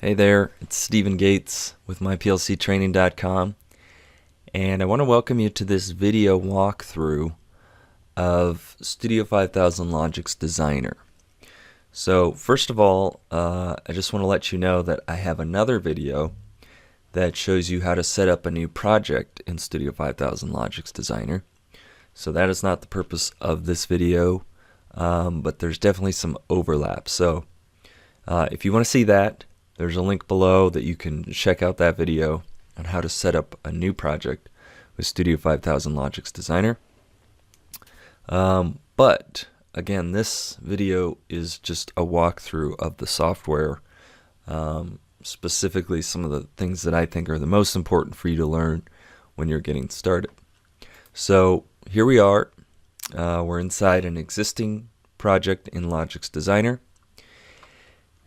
Hey there, it's Stephen Gates with myplctraining.com, and I want to welcome you to this video walkthrough of Studio 5000 Logix Designer. So first of all, I just want to let you know that I have another video that shows you how to set up a new project in Studio 5000 Logix Designer. So that is not the purpose of this video, but there's definitely some overlap. So if you want to see that, there's a link below that you can check out that video on how to set up a new project with Studio 5000 Logix Designer. But again, this video is just a walkthrough of the software, specifically some of the things that I think are the most important for you to learn when you're getting started. So here we are. We're inside an existing project in Logix Designer.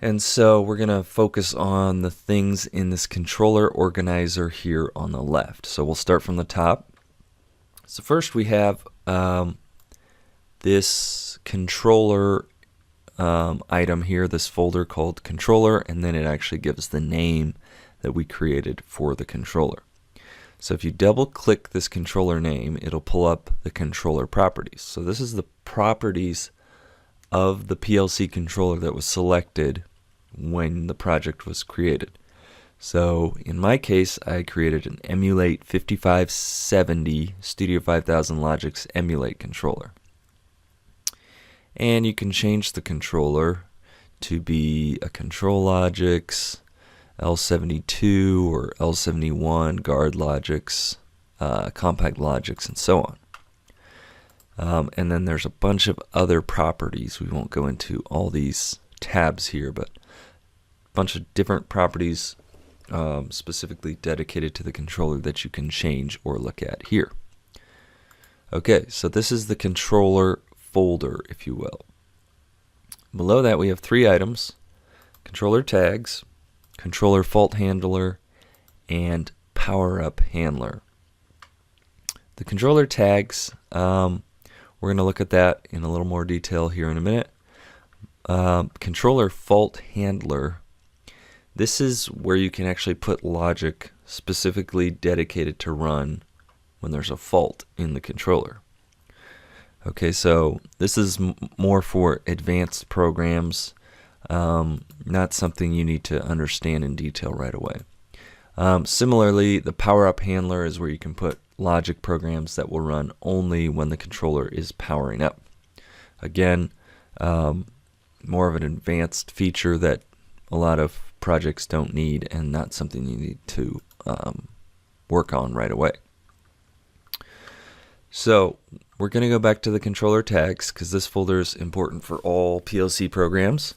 And so we're going to focus on the things in this controller organizer here on the left. So we'll start from the top. So first we have this controller item here, this folder called controller, and then it actually gives the name that we created for the controller. So if you double click this controller name, it'll pull up the controller properties. So this is the properties of the PLC controller that was selected when the project was created. So in my case, I created an Emulate 5570 Studio 5000 Logix Emulate controller. And you can change the controller to be a Control Logix, L72 or L71, Guard Logix, Compact Logix, and so on. And then there's a bunch of other properties. We won't go into all these tabs here, but bunch of different properties specifically dedicated to the controller that you can change or look at here. Okay, so this is the controller folder, if you will. Below that we have three items: controller tags, controller fault handler, and power-up handler. The controller tags, we're going to look at that in a little more detail here in a minute. Controller fault handler, this is where you can actually put logic specifically dedicated to run when there's a fault in the controller. Okay, so this is more for advanced programs, not something you need to understand in detail right away. Similarly, the power-up handler is where you can put logic programs that will run only when the controller is powering up. Again, more of an advanced feature that a lot of projects don't need, and not something you need to work on right away. So we're going to go back to the controller tags because this folder is important for all PLC programs.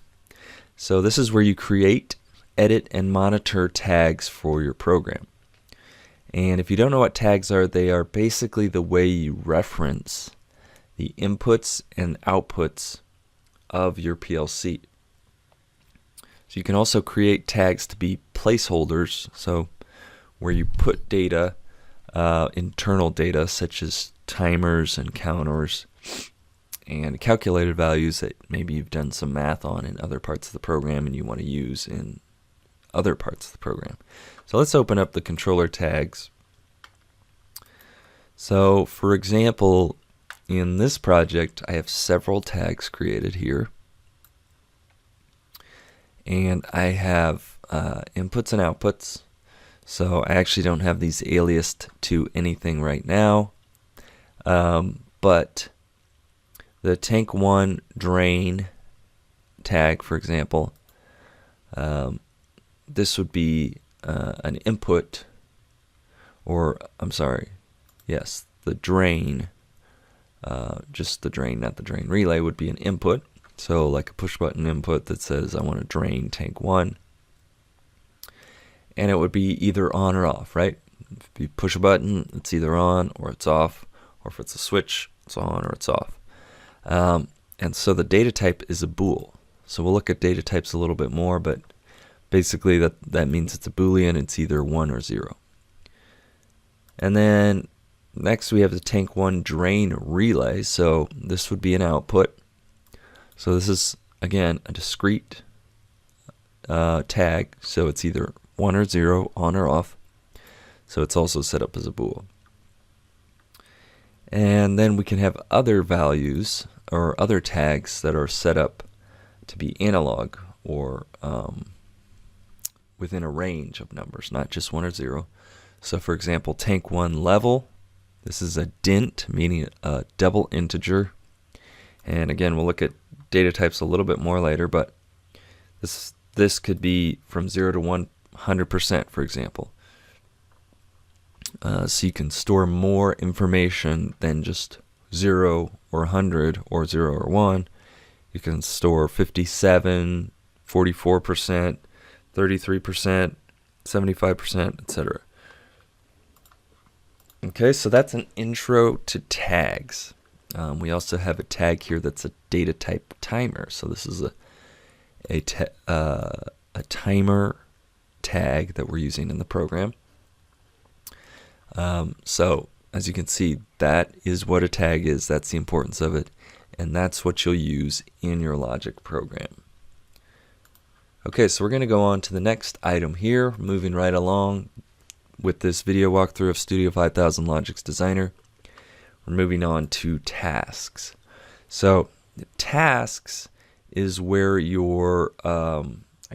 So this is where you create, edit, and monitor tags for your program. And if you don't know what tags are, they are basically the way you reference the inputs and outputs of your PLC. So you can also create tags to be placeholders, so where you put data, internal data such as timers and counters and calculated values that maybe you've done some math on in other parts of the program and you want to use in other parts of the program. So let's open up the controller tags. So for example, in this project I have several tags created here. And I have inputs and outputs, so I actually don't have these aliased to anything right now, but the tank 1 drain tag, for example, this would be an input, or I'm sorry, yes, the drain, just the drain, not the drain relay, would be an input. So like a push button input that says I want to drain tank 1, and it would be either on or off, right? If you push a button, it's either on or it's off, or if it's a switch, it's on or it's off. And so the data type is a bool. So we'll look at data types a little bit more, but basically that means it's a boolean. It's either 1 or 0. And then next we have the tank 1 drain relay. So this would be an output. So this is, again, a discrete tag, so it's either 1 or 0, on or off. So it's also set up as a bool. And then we can have other values or other tags that are set up to be analog or within a range of numbers, not just 1 or 0. So for example, tank 1 level, this is a dint, meaning a double integer. And again, we'll look at data types a little bit more later, but this could be from 0 to 100%, for example. So you can store more information than just 0 or 100 or 0 or 1. You can store 57, 44%, 33%, 75%, etc. Okay, so that's an intro to tags. We also have a tag here that's a data type timer. So this is a timer tag that we're using in the program. So as you can see, that is what a tag is. That's the importance of it, and that's what you'll use in your logic program. Okay, so we're going to go on to the next item here, moving right along with this video walkthrough of Studio 5000 Logix Designer. We're moving on to tasks. So tasks is where your I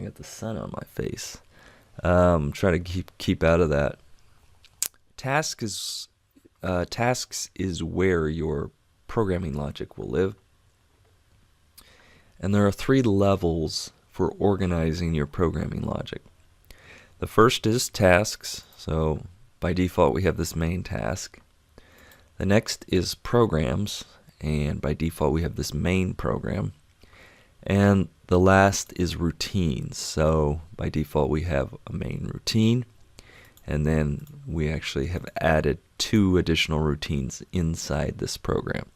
got the sun on my face. I'm trying to keep out of that. Tasks is where your programming logic will live. And there are 3 levels for organizing your programming logic. The first is tasks. So by default we have this main task. The next is programs, and by default we have this main program. And the last is routines. So by default we have a main routine, and then we actually have added 2 additional routines inside this program.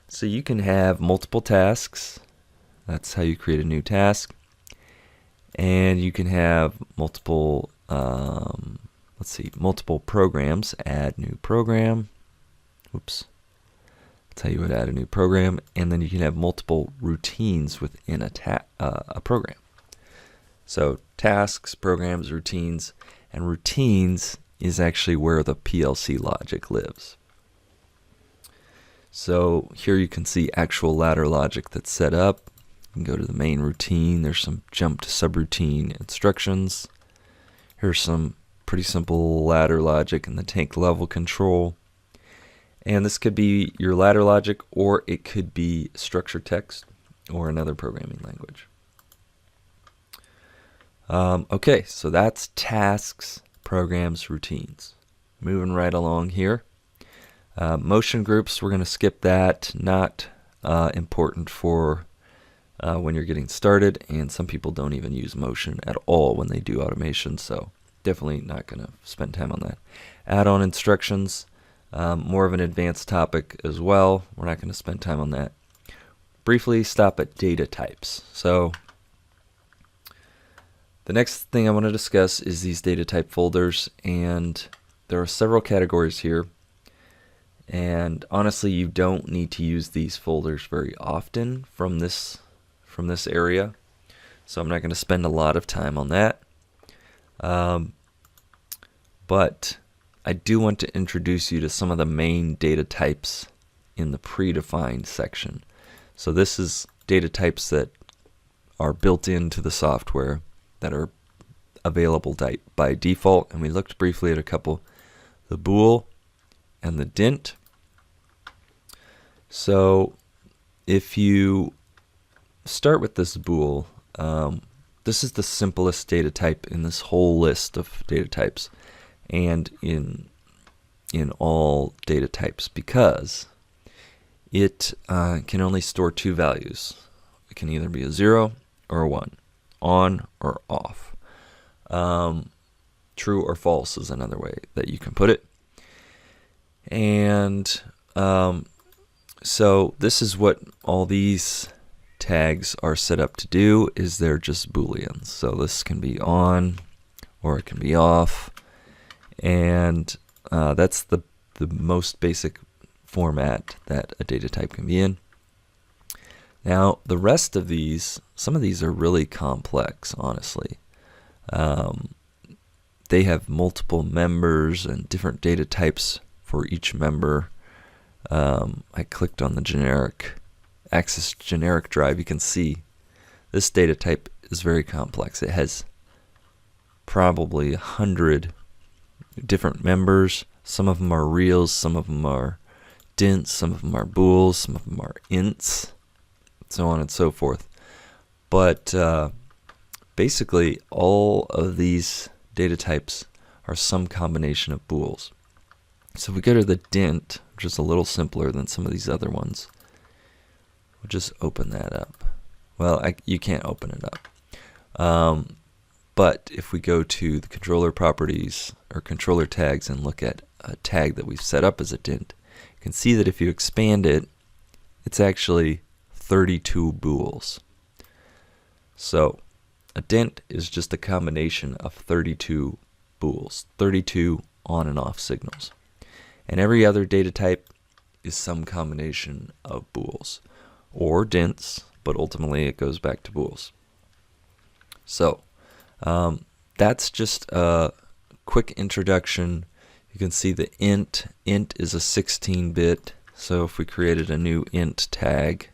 So you can have multiple tasks. That's how you create a new task. And you can have multiple multiple programs. Add new program. Oops. That's how you would add a new program. And then you can have multiple routines within a program. So tasks, programs, routines, and routines is actually where the PLC logic lives. So here you can see actual ladder logic that's set up. You can go to the main routine. There's some jump to subroutine instructions. Here's some pretty simple ladder logic in the tank level control. And this could be your ladder logic, or it could be structured text or another programming language. Okay, so that's tasks, programs, routines. Moving right along here. Motion groups, we're going to skip that. Not important for when you're getting started, and some people don't even use motion at all when they do automation, so definitely not going to spend time on that. Add-on instructions, more of an advanced topic as well. We're not going to spend time on that. Briefly stop at data types. So the next thing I want to discuss is these data type folders, and there are several categories here. And honestly, you don't need to use these folders very often from this area, so I'm not going to spend a lot of time on that. But I do want to introduce you to some of the main data types in the predefined section. So this is data types that are built into the software that are available by default, and we looked briefly at a couple: the bool and the dint. So if you start with this bool, this is the simplest data type in this whole list of data types, and in all data types, because it can only store 2 values. It can either be a 0 or a 1, on or off. True or false is another way that you can put it. And so this is what all these tags are set up to do, is they're just booleans. So this can be on or it can be off, and that's the most basic format that a data type can be in. Now the rest of these some of these are really complex, honestly. They have multiple members and different data types for each member. I clicked on the generic access generic drive. You can see this data type is very complex. It has probably 100 different members. Some of them are reals, some of them are dints, some of them are bools, some of them are ints, so on and so forth. But basically all of these data types are some combination of bools. So if we go to the dint, which is a little simpler than some of these other ones, we'll just open that up. Well, you can't open it up. But if we go to the controller properties or controller tags and look at a tag that we've set up as a dint, you can see that if you expand it, it's actually 32 bools. So a dint is just a combination of 32 bools, 32 on and off signals. And every other data type is some combination of bools or dints, but ultimately it goes back to bools. So that's just a quick introduction. You can see the int is a 16-bit. So if we created a new int tag,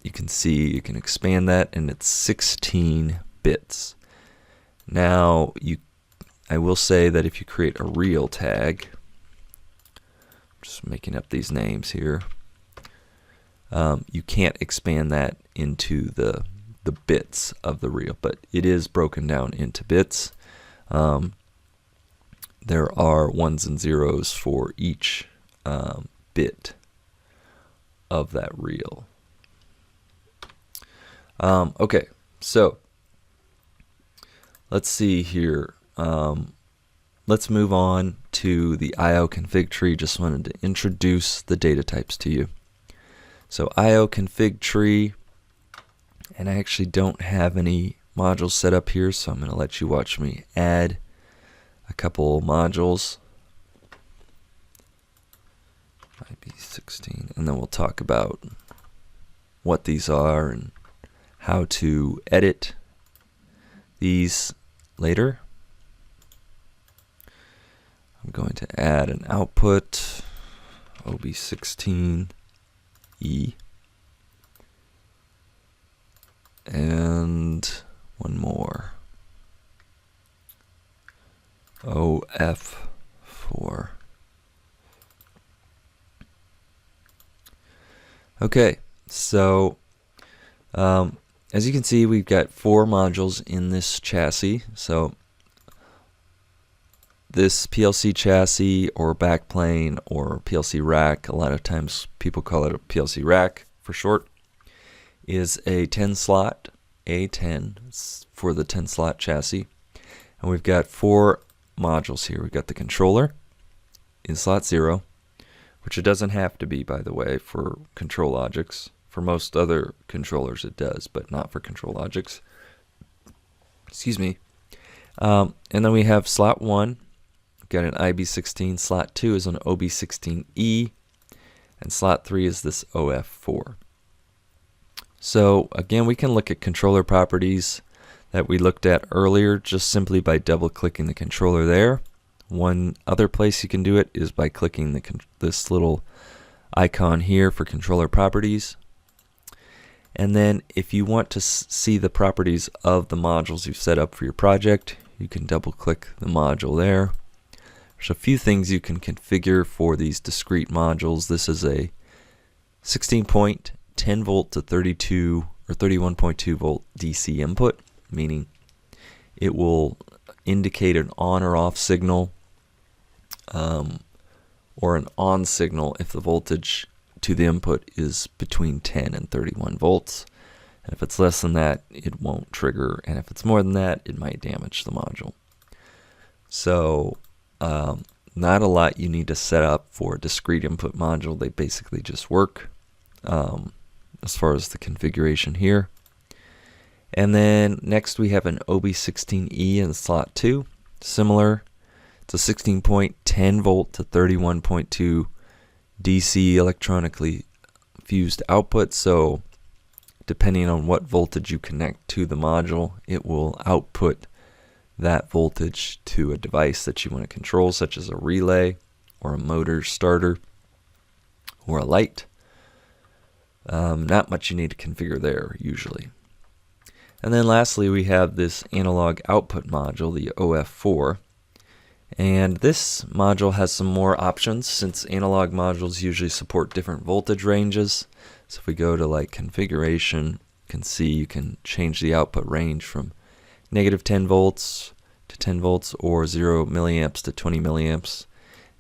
you can see you can expand that, and it's 16 bits. Now I will say that if you create a real tag, I'm just making up these names here, you can't expand that into the bits of the real, but it is broken down into bits. There are ones and zeros for each bit of that real. Okay, so let's see here. Let's move on to the IO config tree. Just wanted to introduce the data types to you. So IO config tree, and I actually don't have any modules set up here, so I'm going to let you watch me add a couple modules. Might be 16, and then we'll talk about what these are and how to edit these later. I'm going to add an output, OB16E, and one more, OF4. Okay, so as you can see, we've got 4 modules in this chassis. So this PLC chassis or backplane or PLC rack, a lot of times people call it a PLC rack for short, is a 10 slot A10 for the 10 slot chassis. And we've got 4 modules here. We've got the controller in slot 0, which it doesn't have to be, by the way, for ControlLogix. For most other controllers it does, but not for ControlLogix. Excuse me. And then we have slot 1. We've got an IB16. Slot 2 is an OB16E. And slot 3 is this OF4. So again, we can look at controller properties that we looked at earlier just simply by double-clicking the controller there. One other place you can do it is by clicking this little icon here for controller properties. And then if you want to see the properties of the modules you've set up for your project, you can double-click the module there. There's a few things you can configure for these discrete modules. This is a 16-point 10 volt to 32 or 31.2 volt DC input, meaning it will indicate an on or off signal or an on signal if the voltage to the input is between 10 and 31 volts. And if it's less than that, it won't trigger, and if it's more than that, it might damage the module. So not a lot you need to set up for a discrete input module. They basically just work as far as the configuration here. And then next we have an OB16E in slot 2. Similar, it's a 16-point 10 volt to 31.2 DC electronically fused output. So depending on what voltage you connect to the module, it will output that voltage to a device that you want to control, such as a relay or a motor starter or a light. Not much you need to configure there usually. And then lastly, we have this analog output module, the OF4. And this module has some more options, since analog modules usually support different voltage ranges. So if we go to like configuration, you can see you can change the output range from negative 10 volts to 10 volts or 0 milliamps to 20 milliamps.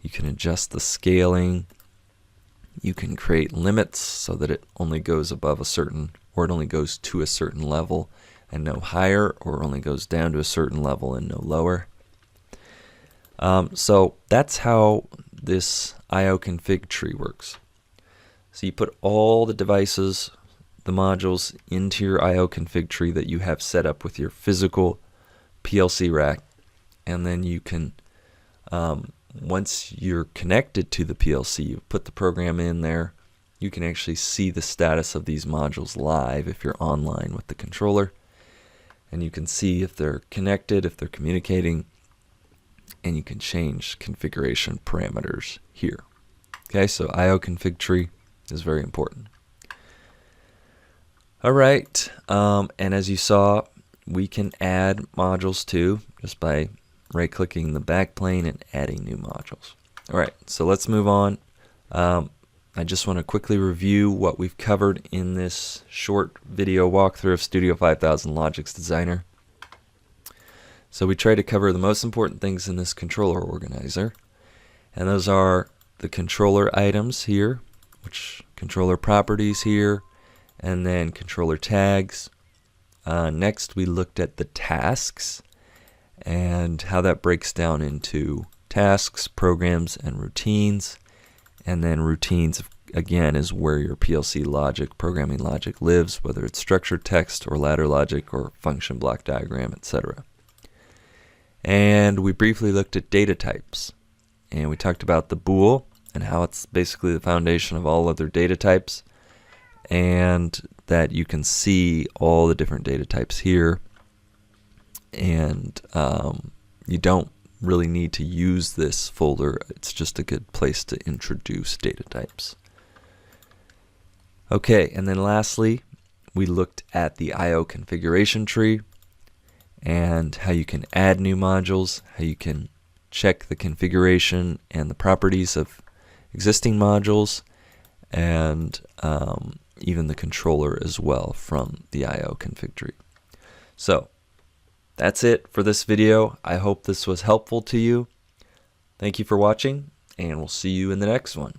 You can adjust the scaling. You can create limits so that it only goes above a certain, or it only goes to a certain level and no higher, or only goes down to a certain level and no lower. So that's how this I/O config tree works. So you put all the devices, the modules, into your I/O config tree that you have set up with your physical PLC rack, and then you can, once you're connected to the PLC, you put the program in there, you can actually see the status of these modules live if you're online with the controller. And you can see if they're connected, if they're communicating, and you can change configuration parameters here. Okay, so I/O config tree is very important. Alright, and as you saw, we can add modules too, just by right-clicking the backplane and adding new modules. Alright, so let's move on. I just want to quickly review what we've covered in this short video walkthrough of Studio 5000 Logix Designer. So we try to cover the most important things in this controller organizer, and those are the controller items here, which controller properties here, and then controller tags. Next we looked at the tasks and how that breaks down into tasks, programs, and routines. And then routines, again, is where your PLC logic, programming logic lives, whether it's structured text or ladder logic or function block diagram, etc. And we briefly looked at data types. And we talked about the bool and how it's basically the foundation of all other data types. And that you can see all the different data types here. And you don't really need to use this folder. It's just a good place to introduce data types. Okay, and then lastly, we looked at the I/O configuration tree and how you can add new modules, how you can check the configuration and the properties of existing modules, and even the controller as well from the I/O config tree. So that's it for this video. I hope this was helpful to you. Thank you for watching, and we'll see you in the next one.